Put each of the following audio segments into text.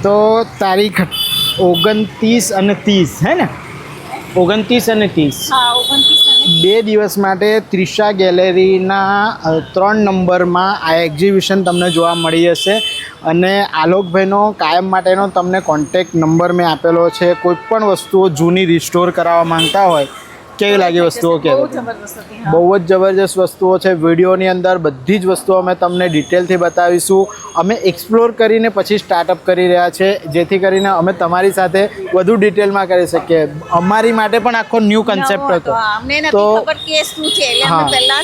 તો તારીખ 29 અને 30 હે ને? 29 અને 30 હા 29 અને 2 દિવસ માટે ત્રિષા ગેલેરીના 3 નંબરમાં આ એક્ઝિબિશન તમને જોવા મળી જશે. અને આલોકભાઈનો કાયમ માટેનો તમને કોન્ટેક્ટ નંબર મેં આપેલો છે. કોઈ પણ વસ્તુઓ જૂની રિસ્ટોર કરાવવા માંગતા હોય, કેવી લાગી વસ્તુઓ? બહુ જબરદસ્ત હતી. હા. બહુ જ જબરજસ્ત વસ્તુઓ છે. વિડીયોની અંદર બધી જ વસ્તુઓ અમે તમને ડિટેલથી બતાવીશું. અમે એક્સપ્લોર કરીને પછી સ્ટાર્ટઅપ કરી રહ્યા છે, જેથી કરીને અમે તમારી સાથે વધુ ડિટેલમાં કરી શકીએ. અમારી માટે પણ આખો ન્યૂ કન્સેપ્ટ હતો. અમને નથી ખબર કે શું છે, એટલે અમે પહેલા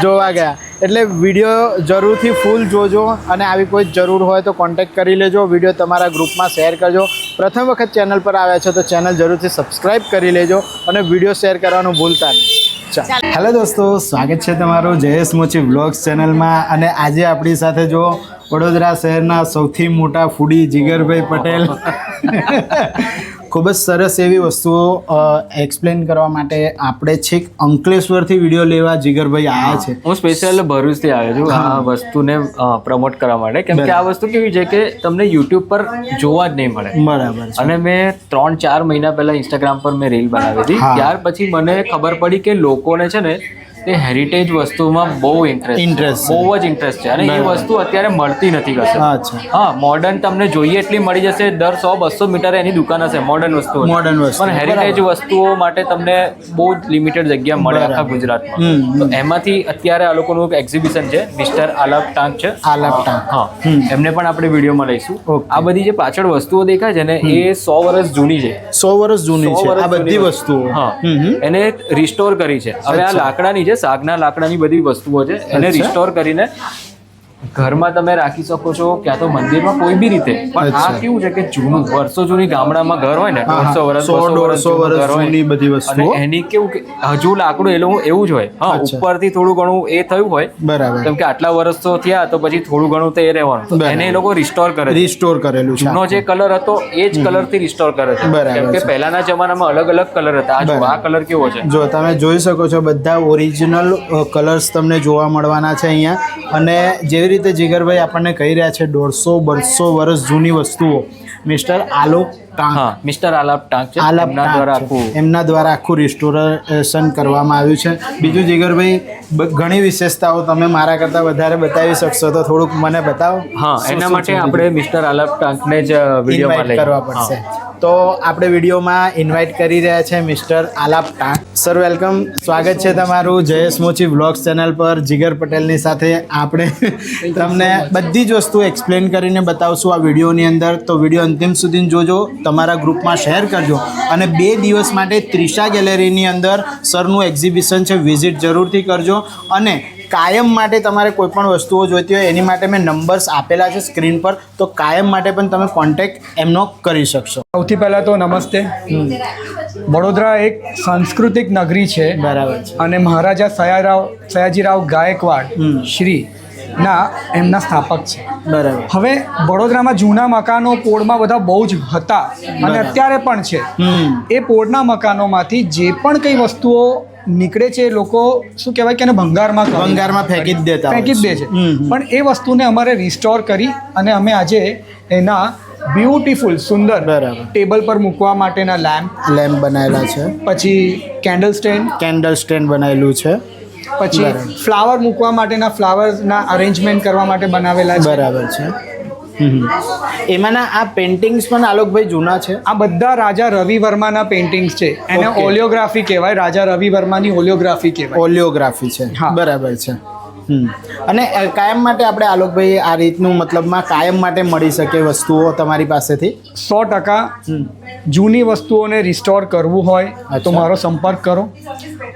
જોવા ગયા. એટલે વિડીયો જરૂરથી ફૂલ જોજો અને આવી કોઈ જરૂર હોય તો કોન્ટેક્ટ કરી લેજો. વિડીયો તમારા ગ્રુપમાં શેર કરજો. પ્રથમ વખત ચેનલ પર આવ્યા છો તો ચેનલ જરૂરથી સબસ્ક્રાઈબ કરી લેજો અને વિડીયો શેર કરવાનું ભૂલતા નહીં. ચાલો, હેલો દોસ્તો, સ્વાગત છે તમારું જયેશ મોચી વ્લોગ્સ ચેનલમાં. અને આજે આપણી સાથે જો વડોદરા શહેરના સૌથી મોટા ફૂડી જીગરભાઈ પટેલ ખૂબ જ સરસ એવી વસ્તુઓ એક્સપ્લેન કરવા માટે આપણે છેક અંકલેશ્વરથી વિડીયો લેવા જીગરભાઈ આવ્યા છે. હું સ્પેશિયલ ભરૂચથી આવ્યો છું આ વસ્તુને પ્રમોટ કરવા માટે, કેમ કે આ વસ્તુ કેવી છે કે તમને યુટ્યુબ પર જોવા જ નહીં મળે. બરાબર છે. અને મેં 3-4 મહિના પહેલા ઇન્સ્ટાગ્રામ પર મેં રીલ બનાવી હતી. ત્યાર પછી મને ખબર પડી કે લોકોને છે ને એ હેરિટેજ વસ્તુમાં બહુ ઇન્ટરેસ્ટ બહુ જ ઇન્ટરેસ્ટ છે. અને એ વસ્તુ અત્યારે મળતી નથી કશે. હા, મોડર્ન તમને જોઈએ એટલી મળી જશે. દર 100-200 મીટરે એની દુકાન હશે મોડર્ન વસ્તુઓ. પણ હેરિટેજ વસ્તુઓ માટે તમને બહુ જ લિમિટેડ જગ્યા મળે આખા ગુજરાતમાં. તો એમાંથી અત્યારે આ લોકોનું એક એક્ઝિબિશન છે, મિસ્ટર આલાપ ટાંક છે. હા, એમને પણ આપણે વિડીયોમાં લઈશું. આ બધી જે પાછળ વસ્તુઓ દેખાય છે ને એ 100 વર્ષ જૂની છે. 100 વર્ષ જૂની છે આ બધી વસ્તુઓ. હા, એને રિસ્ટોર કરી છે. હવે આ લાકડાની છે, સાગના લાકડાની બધી વસ્તુઓ છે. એને રિસ્ટોર કરીને ઘરમાં તમે રાખી શકો છો, ક્યાં તો મંદિરમાં, કોઈ બી રીતે. પણ આ કેવું છે કે જૂનું વર્ષો જૂની ગામડામાં ઘર હોય ને, 100 વર્ષ 200 વર્ષ જૂની બધી વસ્તુઓ. અને એની કેવું કે હજુ લાકડું એવું જ હોય. હા, ઉપરથી થોડું ઘણું એ થયું હોય, બરાબર, કેમ કે આટલા વર્ષ તો થયા તો પછી થોડું ઘણું તો એ રહેવાનું. એને એ લોકો રિસ્ટોર કરેલું છે. જૂનો જે કલર હતો એ જ કલર થી રિસ્ટોર કરે છે. કેમ કે પહેલાના જમાનામાં અલગ અલગ કલર હતા. આ કલર કેવો છે જો તમે જોઈ શકો છો, બધા ઓરિજિનલ કલર્સ તમને જોવા મળવાના છે અહીંયા. અને જેવી રીતે જીગરભાઈ આપણને કહી રહ્યા છે 150-200 વર્ષ જૂની વસ્તુઓ મિસ્ટર આલોક ટાંક. હા, મિસ્ટર આલાપ ટાંક છે. એમના દ્વારા આખું રિસ્ટોરેશન કરવામાં આવ્યું છે. બીજું જીગરભાઈ, ઘણી વિશેષતાઓ તમે મારા કરતાં વધારે બતાવી શકશો તો થોડુંક મને બતાવો. હા, એના માટે આપણે મિસ્ટર આલાપ ટાંકને જ વિડીયોમાં લઈ કરવા પડશે. તો આપણે વિડીયોમાં ઇન્વાઇટ કરી રહ્યા છે મિસ્ટર આલાપ ટાંક. સર, વેલકમ, સ્વાગત છે તમારું જયેશ મોચી વ્લોગ્સ ચેનલ પર. જીગર પટેલની સાથે આપણે તમને બધી જ વસ્તુ એક્સપ્લેન કરીને બતાવશું આ વિડીયોની અંદર. તો વિડીયો અંતિમ સુધી જોજો, તમારા ગ્રુપમાં શેર કરજો. અને 2 દિવસ માટે ત્રિષા ગેલેરીની અંદર સરનું એક્ઝિબિશન છે, વિઝિટ જરૂરથી કરજો. અને કાયમ માટે તમારે કોઈ પણ વસ્તુઓ જોઈતી હોય એની માટે મેં નંબર્સ આપેલા છે સ્ક્રીન પર, તો કાયમ માટે પણ તમે કોન્ટેક્ટ એમનો કરી શકશો. સૌથી પહેલાં તો નમસ્તે. વડોદરા એક સાંસ્કૃતિક નગરી છે. બરાબર છે. અને મહારાજા સયાજીરાવ ગાયકવાડ શ્રી ના એમના સ્થાપક છે. બરાબર. હવે વડોદરામાં જૂના મકાનો પોળમાં બધા બહુ જ હતા અને અત્યારે પણ છે. એ પોળના મકાનોમાંથી જે પણ કઈ વસ્તુઓ નીકળે છે, લોકો શું કહેવાય કે ભંગારમાં ફેંકી જ દે છે. પણ એ વસ્તુને અમારે રિસ્ટોર કરી અને અમે આજે એના બ્યુટીફુલ સુંદર ટેબલ પર મૂકવા માટેના લેમ્પ બનાવેલા છે. પછી કેન્ડલ સ્ટેન્ડ બનાવેલું છે. પછી ફ્લાવર મૂકવા માટેના ફ્લાવરના અરેન્જમેન્ટ કરવા માટે બનાવેલા છે. બરાબર છે. એમાંના આ પેઇન્ટિંગ્સ પણ આલોકભાઈ જૂના છે. આ બધા રાજા રવિ વર્માના પેઇન્ટિંગ્સ છે. એને ઓલિયોગ્રાફી કહેવાય. રાજા રવિ વર્માની ઓલિયોગ્રાફી કહેવાય. ઓલિયોગ્રાફી છે. બરાબર છે. અને કાયમ માટે આપણે આલોકભાઈ આ રીતનું મતલબમાં કાયમ માટે મળી શકે વસ્તુઓ તમારી પાસેથી? 100% જૂની વસ્તુઓને રિસ્ટોર કરવું હોય તો મારો સંપર્ક કરો.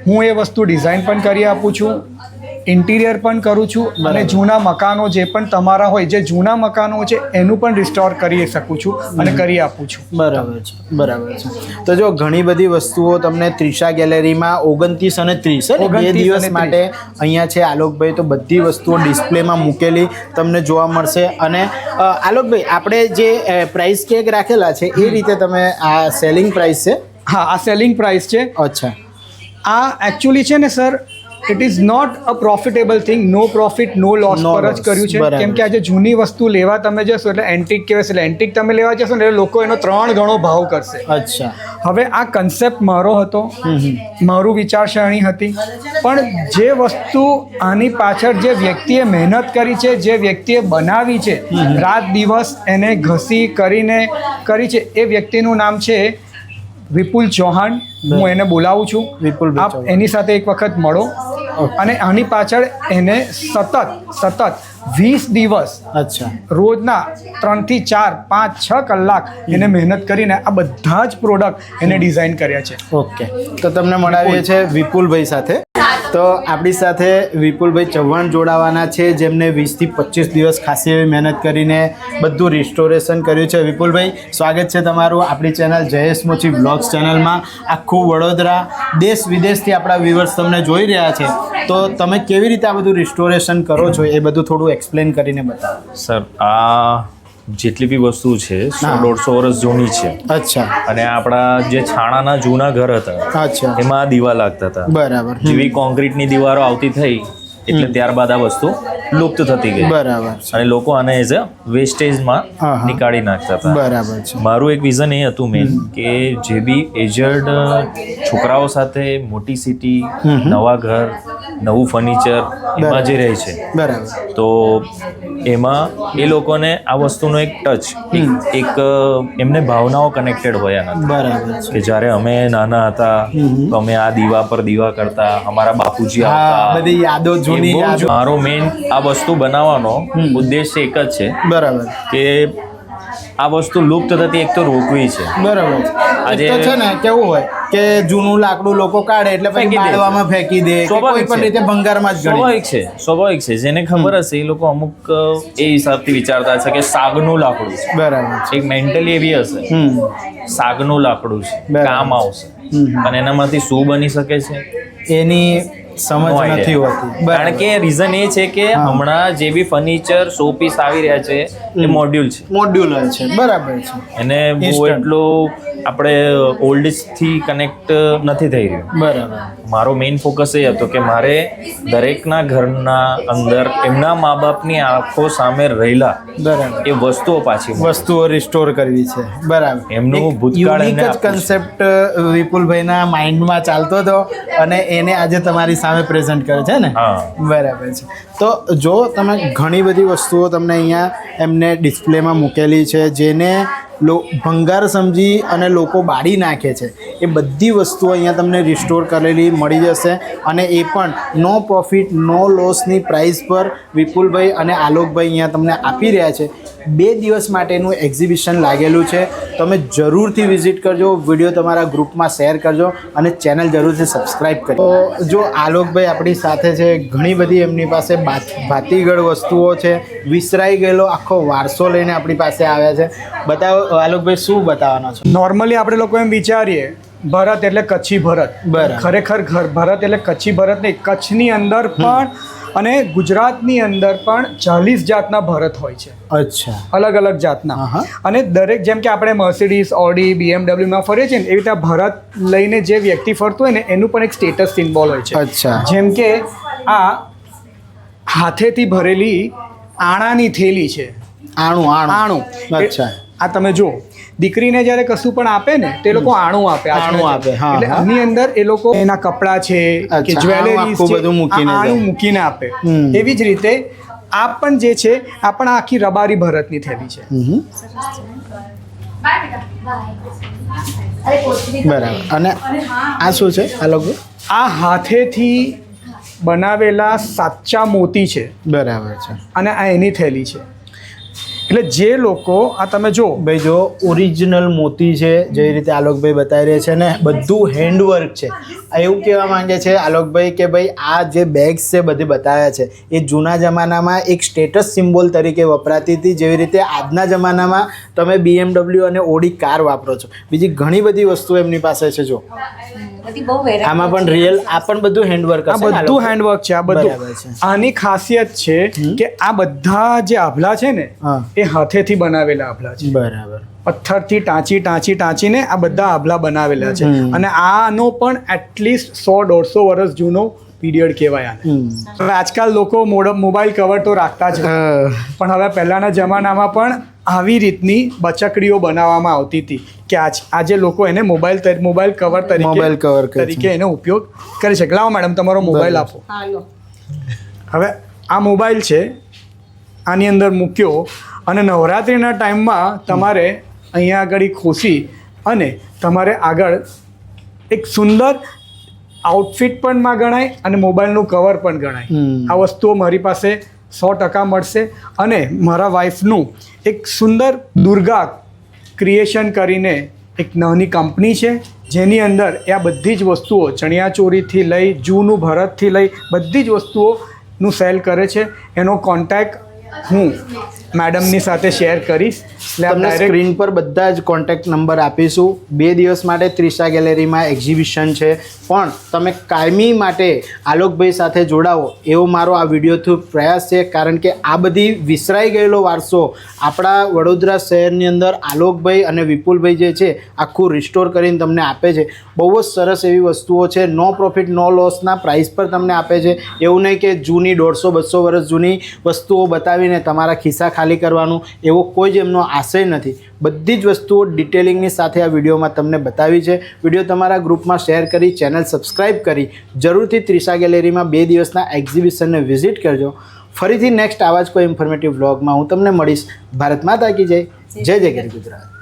હું એ વસ્તુ ડિઝાઇન પણ કરી આપું છું, ઇન્ટિરિયર પણ કરું છું. અને જૂના મકાનો જે પણ તમારા હોય, જે જૂના મકાનો છે એનું પણ રિસ્ટોર કરી શકું છું અને કરી આપું છું. બરાબર છે. બરાબર છે. તો જો ઘણી બધી વસ્તુઓ તમને ત્રિષા ગેલેરીમાં 29 અને 30 2 દિવસ માટે અહીંયા છે આલોકભાઈ. તો બધી વસ્તુઓ ડિસ્પ્લેમાં મૂકેલી તમને જોવા મળશે. અને આલોકભાઈ, આપણે જે પ્રાઇસ ટેગ રાખેલા છે એ રીતે તમે આ સેલિંગ પ્રાઇસ છે? હા, આ સેલિંગ પ્રાઇસ છે. અચ્છા. આ એકચ્યુઅલી છે ને sir, it is not a profitable thing, no profit no loss No પર જ loss, કર્યું છે. બરાબર. કેમ કે આજે જૂની વસ્તુ લેવા તમે જશો એટલે એન્ટિક કહેવાય, એટલે એન્ટિક તમે લેવા જશો ને એટલે લોકો એનો 3 ગણો ભાવ કરશે. અચ્છા. હવે આ કન્સેપ્ટ મારો હતો, મારું વિચારસરણી હતી, પણ જે વસ્તુ આની પાછળ જે વ્યક્તિએ મહેનત કરી છે, જે વ્યક્તિએ બનાવી છે, રાત દિવસ એને ઘસી કરીને કરી છે, એ વ્યક્તિનું નામ છે વિપુલ ચૌહાણ. હું એને બોલાવું છું. વિપુલભાઈ આપ ચૌહાણ. એની સાથે એક વખત મળો. અને આની પાછળ એને સતત 20 દિવસ અચ્છા. રોજના 3 થી 4 5 6 કલાક એને મહેનત કરીને આ બધા જ પ્રોડક્ટ એને ડિઝાઇન કર્યા છે. ઓકે, તો તમને મળાવીએ છીએ વિપુલભાઈ સાથે. તો આપણી સાથે વિપુલભાઈ ચૌહાણ જોડાવાના છે, જેમને 20 થી 25 દિવસ ખાસી એવી મહેનત કરીને બધું રિસ્ટોરેશન કર્યું છે. વિપુલભાઈ, સ્વાગત છે તમારું આપણી ચેનલ જયેશ મોચી વ્લોગ્સ ચેનલમાં. આખું વડોદરા, દેશ વિદેશથી આપણા વ્યુઅર્સ તમને જોઈ રહ્યા છે, તો તમે કેવી રીતે આ બધું રિસ્ટોરેશન કરો છો એ બધું થોડું એક્સપ્લેન કરીને બતાવો. સર, આ જેટલી બી વસ્તુ છે 100-150 વર્ષ જૂની છે. અચ્છા. અને આપણા જે છાણાના જૂના ઘર હતા અચ્છા. એમાં આ દીવા લાગતા હતા. બરાબર. જેવી કોન્ક્રીટની દીવારો આવતી થઈ એટલે ત્યારબાદ આ વસ્તુ લુપ્ત થતી ગઈ. બરાબર છે. અને લોકો આને એઝ અ વેસ્ટેજમાં હા. નીકાળી નાખતા હતા. બરાબર છે. મારું એક વિઝન એ હતું મેન કે જે બી એજડ છોકરાઓ સાથે મોટી સિટી, નવા ઘર, નવું ફર્નિચર એમાં જે રહે છે, બરાબર. તો એમાં એ લોકોને આ વસ્તુનો એક ટચ, એક એમને ભાવનાઓ કનેક્ટેડ હોય આનાથી. બરાબર છે. કે જ્યારે અમે નાના હતા તો અમે આ દીવા પર દીવા કરતા, અમારા બાપુજી હા, આવતા. બધી યાદો, એ જૂની બહુ જ યાદો. મારો મેઇન આ વસ્તુ બનાવવાનો ઉદ્દેશ્ય એક જ છે બરાબર. કે આ વસ્તુ લુપ્ત થતી એક તો રોકવી છે. બરાબર. આજે એક તો છે ને કેવું હોય કે જૂનું લાકડું લોકો કાઢે એટલે પછી ફેંકી દે. બાળવામાં ફેંકી દે, કે કોઈ સ્વાભાવિક પણ છે. રીતે ભંગારમાં જ ગણી. સ્વાભાવિક છે જેને ખબર હશે એ લોકો અમુક એ હિસાબથી વિચારતા હશે કે સાગનું લાકડું છે. બરાબર. એક મેન્ટલી એવી હશે સાગનું લાકડું છે, બરાબર. કામ આવશે, અને એનામાંથી શું બની શકે છે એની No સમજ idea. નથી હોતી. કારણ કે રીઝન એ છે કે હમણાં જે બી ફર્નિચર શો પીસ આવી રહ્યા છે એ મોડ્યુલ છે. મોડ્યુલર છે. બરાબર છે. એને બહુ Instant. એટલું આપણે ઓલ્ડથી કનેક્ટ નથી થઈ રહ્યું. બરાબર. મારો મેઇન ફોકસ એ હતો કે મારે દરેકના ઘરના અંદર એમના મા બાપની આંખો સામે રહેલા બરાબર. એ વસ્તુઓ પાછી મળે. વસ્તુઓ રિસ્ટોર કરવી છે. બરાબર. એમનું એક ભૂતકાળ unique એમને જ આપવું છે. કન્સેપ્ટ વિપુલભાઈના માઇન્ડમાં ચાલતો હતો અને એને આજે તમારી સામે પ્રેઝન્ટ કરે છે ને. હા. બરાબર છે. તો જો તમે ઘણી બધી વસ્તુઓ તમને અહીંયા એમને ડિસ્પ્લેમાં મૂકેલી છે, જેને ભંગાર સમજી અને લોકો બાળી નાખે છે, એ બધી વસ્તુઓ અહીંયા તમને રિસ્ટોર કરેલી મળી જશે. અને એ પણ નો પ્રોફિટ નો લોસની પ્રાઇસ પર વિપુલભાઈ અને આલોકભાઈ અહીંયા તમને આપી રહ્યા છે. 2 દિવસ માટેનું એક્ઝિબિશન લાગેલું છે. તમે જરૂરથી વિઝિટ કરજો, વિડીયો તમારા ગ્રુપમાં શેર કરજો અને ચેનલ જરૂરથી સબસ્ક્રાઈબ કરજો. તો જો આલોકભાઈ આપણી સાથે છે, ઘણી બધી એમની પાસે ભાતીગળ વસ્તુઓ છે, વિસરાઈ ગયેલો આખો વારસો લઈને આપણી પાસે આવ્યા છે. બતાવો આલોકભાઈ, શું બતાવવાનો છો? નોર્મલી આપણે લોકો એમ વિચારીએ ભરત એટલે કચ્છી ભરત. બરાબર. ખરેખર ભરત એટલે કચ્છી ભરત નહીં. કચ્છની અંદર પણ અને ગુજરાતની અંદર પણ 40 જાતના ભરત હોય છે, અચ્છા. અલગ અલગ જાતના. હા. અને દરેક, જેમ કે આપણે મર્સિડીઝ, ઓડી, BMW ફરીએ છીએ ને, એવી રીતે ભરત લઈને જે વ્યક્તિ ફરતું હોય ને એનું પણ એક સ્ટેટસ સિમ્બોલ હોય છે. અચ્છા. જેમ કે આ હાથેથી ભરેલી આણાની થેલી છે. આણું. અચ્છા. આ તમે જો, દીકરીને જ્યારે કશું પણ આપે ને તે લોકો આણું આપે. આણું આપે, હા, એટલે હા. આની અંદર એ લોકો એના કપડાં છે કે અચ્છા, જ્વેલરીઝ આણું આખું છે, બધું મૂકીને આણું જાય. મૂકીને આપે. હમ. એવી જ રીતે આ પણ જે છે, આ પણ આખી રબારી ભરતની થેલી છે. બરાબર. અને આ શું છે આ લોકો? આ હાથેથી બનાવેલા સાચા મોતી છે બરાબર છે. અને આ એની થેલી છે. એટલે જે લોકો આ તમે જો ભાઈ, જો ઓરિજિનલ મોતી છે, જે રીતે આલોકભાઈ બતાવી રહ્યા છે ને, બધું હેન્ડવર્ક છે. એવું કહેવા માંગે છે આલોકભાઈ કે ભાઈ આ જે બેગ્સ છે બધી બતાવ્યા છે એ જૂના જમાનામાં એક સ્ટેટસ સિમ્બોલ તરીકે વપરાતી હતી. જેવી રીતે આજના જમાનામાં તમે BMW અને ઓડી કાર વાપરો છો. બીજી ઘણી બધી વસ્તુઓ એમની પાસે છે. જો આમાં પણ રિયલ, આ પણ બધું હેન્ડવર્ક આ બધું હેન્ડવર્ક છે. આ બરાબર બધું છે. આની ખાસિયત છે કે આ બધા જે આભલા છે ને હા. એ હાથેથી બનાવેલા આભલા છે. બરાબર. પથ્થરથી ટાંચીને આ બધા આભલા બનાવેલા છે. અને આનો પણ એટલીસ્ટ 100-150 વર્ષ જૂનો પીરિયડ કહેવાય આને. હવે આજકાલ લોકો મોબાઈલ કવર તો રાખતા જ નથી. પણ હવે પહેલાંના જમાનામાં પણ આવી રીતની બચકડીઓ બનાવવામાં આવતી હતી કે આજે લોકો એને મોબાઈલ કવર તરીકે એનો ઉપયોગ કરી શકે. લાવો મેડમ તમારો મોબાઈલ આપો. હાલો હવે આ મોબાઈલ છે, આની અંદર મૂક્યો અને નવરાત્રિના ટાઈમમાં તમારે અહીંયા આગળ ખોસી અને તમારે આગળ એક સુંદર આઉટફિટ પણ માં ગણાય અને મોબાઈલનું કવર પણ ગણાય. આ વસ્તુઓ મારી પાસે 100% મળશે. અને મારા વાઈફનું એક સુંદર દુર્ગા ક્રિએશન કરીને એક નાની કંપની છે જેની અંદર એ આ બધી જ વસ્તુઓ ચણિયાચોરીથી લઈ જૂનું ભરતથી લઈ બધી જ વસ્તુઓનું સેલ કરે છે. એનો કોન્ટેક્ટ હું મેડમની સાથે શેર કરીશ. તમને સ્ક્રીન પર બધા જ કોન્ટેક્ટ નંબર આપીશું. 2 દિવસ માટે ત્રિષા ગેલેરીમાં એક્ઝિબિશન છે, પણ તમે કાયમી માટે આલોકભાઈ સાથે જોડાવો એવો મારો આ વિડીયોથી પ્રયાસ છે. કારણ કે આ બધી વિસરાઈ ગયેલો વારસો આપણા વડોદરા શહેરની અંદર આલોકભાઈ અને વિપુલભાઈ જે છે આખું રિસ્ટોર કરીને તમને આપે છે. બહુ જ સરસ એવી વસ્તુઓ છે. નો પ્રોફિટ નો લોસના પ્રાઇસ પર તમને આપે છે. એવું નહીં કે જૂની 150-200 વર્ષ જૂની વસ્તુઓ બતાવીને તમારા ખિસ્સા ખાલી કરવાનું એવો કોઈ જ એમનો આશય નથી. બધી જ વસ્તુઓ ડિટેલિંગની સાથે આ વિડીયોમાં તમને બતાવી છે. વિડીયો તમારા ગ્રુપમાં શેર કરી, ચેનલ સબસ્ક્રાઈબ કરી જરૂરથી ત્રિષા ગેલેરીમાં 2 દિવસના એક્ઝિબિશનને વિઝિટ કરજો. ફરીથી નેક્સ્ટ આવા જ કોઈ ઇન્ફોર્મેટિવ વ્લોગમાં હું તમને મળીશ. ભારત માતા કી જય. જય જય ગરી ગુજરાત.